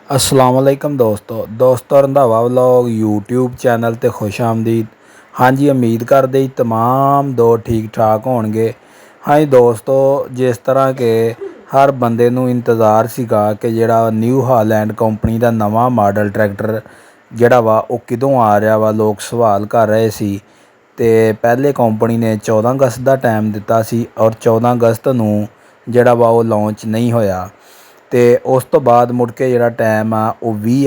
अस्सलाम वालेकुम दोस्तों रंधावा व्लॉग यूट्यूब चैनल ते खुश आमदीद। हाँ जी, उम्मीद करते ही तमाम दो ठीक ठाक होणगे। हाँ जी दोस्तों, जिस तरह के हर बंदे नूं इंतज़ार सीगा कि जिहड़ा न्यू हालैंड कंपनी का नवा मॉडल ट्रैक्टर जिहड़ा वा वो किदों आ रहा वा, लोग सवाल कर रहे सी। ते पहले कंपनी ने 14 अगस्त का टाइम दिता सी और 14 अगस्त नूं जिहड़ा वा वो लॉन्च नहीं होया। तो उस तो बाद मुड़ के जिहड़ा टाइम आ वो 20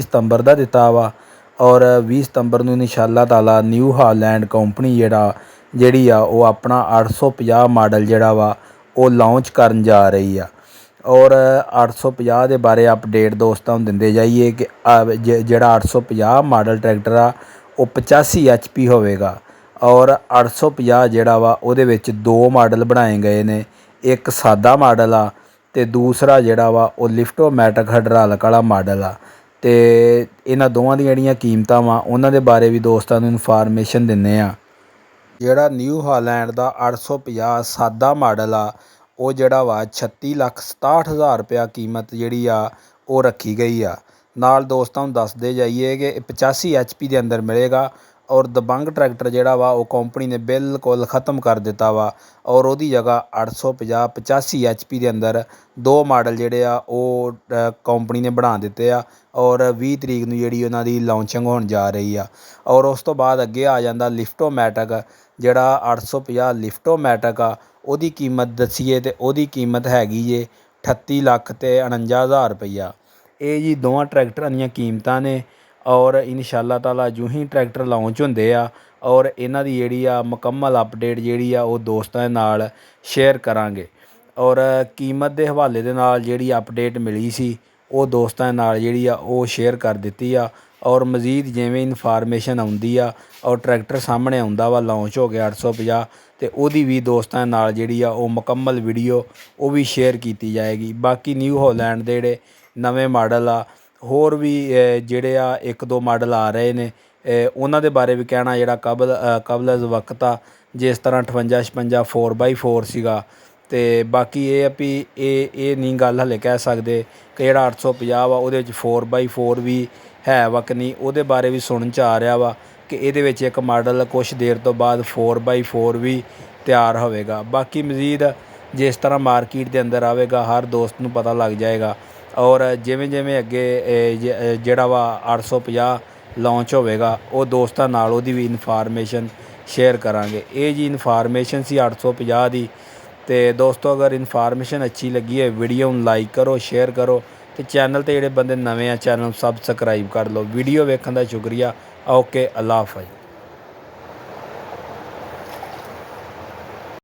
सितंबर का दिता वा और 20 सितंबर नूं इंशाअल्लाह ताला न्यू हालैंड कंपनी जिहड़ी आ वो अपना 850 मॉडल जिहड़ा वा वो लॉन्च करन जा रही आ। और 850 के बारे अपडेट दोस्तों दिंदे जाइए कि जिहड़ा 850 मॉडल ट्रैक्टर आ वो 85 HP होवेगा और 850 जिहड़ा वा उहदे विच दो मॉडल बनाए गए ने। एक सादा मॉडल आ ते दूसरा जिहड़ा वा वो लिफ्टोमैटिक हाइड्रोलिक वाला मॉडल आ। ते इन्हां दोवां दी जिहड़ियां कीमतां वा उन्हां दे बारे भी दोस्तां नूं इनफॉर्मेशन दिंदे आ। जिहड़ा न्यू हालैंड का 850 सादा मॉडल आ वो जिहड़ा वा 36,67,000 रुपया कीमत जिहड़ी आ वो रखी गई आ। नाल दोस्तों दसदे जाइए कि 85 HP के अंदर मिलेगा और दबंग ट्रैक्टर जिहड़ा वा वो कंपनी ने बिल्कुल ख़त्म कर दिता वा और उहदी जगह 850 85 HP के अंदर दो मॉडल जिहड़े आ वो कंपनी ने बना दिते आ और 20 तरीक नूं जिहड़ी उहनां दी लॉन्चिंग होण जा रही आ। और उस तो बाद अगे आ जांदा लिफ्टोमैटिक, जिहड़ा 850 लिफ्टोमैटिक आ उहदी कीमत दसीए तो उहदी कीमत हैगी जे 38,49,000 रुपया। ये जी दोवां ट्रैक्टरां दीयां कीमतां ने और इंशाअल्लाह ताला जूं ही ट्रैक्टर लॉन्च हुंदे आ और इन्हां दी जिहड़ी आ मुकम्मल अपडेट जिहड़ी आ वो दोस्तां दे नाल शेयर करांगे। और कीमत के हवाले दे नाल जिहड़ी अपडेट मिली सी वो दोस्तां दे नाल जिहड़ी आ वो शेयर कर दित्ती आ। और मज़ीद जिवें इनफॉर्मेशन आउंदी आ और ट्रैक्टर सामने आउंदा वा लॉन्च हो गया 850 तो उहदी भी दोस्तां दे नाल जिहड़ी आ वो मुकम्मल वीडियो वो भी शेयर की जाएगी। बाकी न्यू हालैंड दे जिहड़े नवे मॉडल आ होर भी जिहड़े आ एक दो मॉडल आ रहे ने, उन्हां दे बारे भी कहना जिहड़ा कबल वक्त आ। जिस तरह 58 56 4x4 सीगा। ते बाकी ये भी ये नहीं गल हले कह सकते कि जिहड़ा 850 वा उहदे विच 4x4 भी है वा कि नहीं, उहदे बारे भी सुनन च आ रहा वा कि इहदे विच एक मॉडल कुछ देर तो बाद 4x4 भी तैयार होवेगा। बाकी मज़ीद जिस तरह मार्केट के अंदर आवेगा हर दोस्त नूं पता लग जाएगा और जिवें जिवें अगे जिहड़ा वा 850 लॉन्च होवेगा वो दोस्तां नाल उहदी भी इनफॉर्मेशन शेयर करांगे। ये जी इनफॉर्मेशन सी 850 दी। तो दोस्तों अगर इनफॉर्मेशन अच्छी लगी है वीडियो नूं लाइक करो, शेयर करो तो चैनल ते जिहड़े बंदे नवे आ चैनल सबसक्राइब कर लो। वीडियो वेखण दा शुक्रिया। ओके, अल्लाह हाफ़िज़।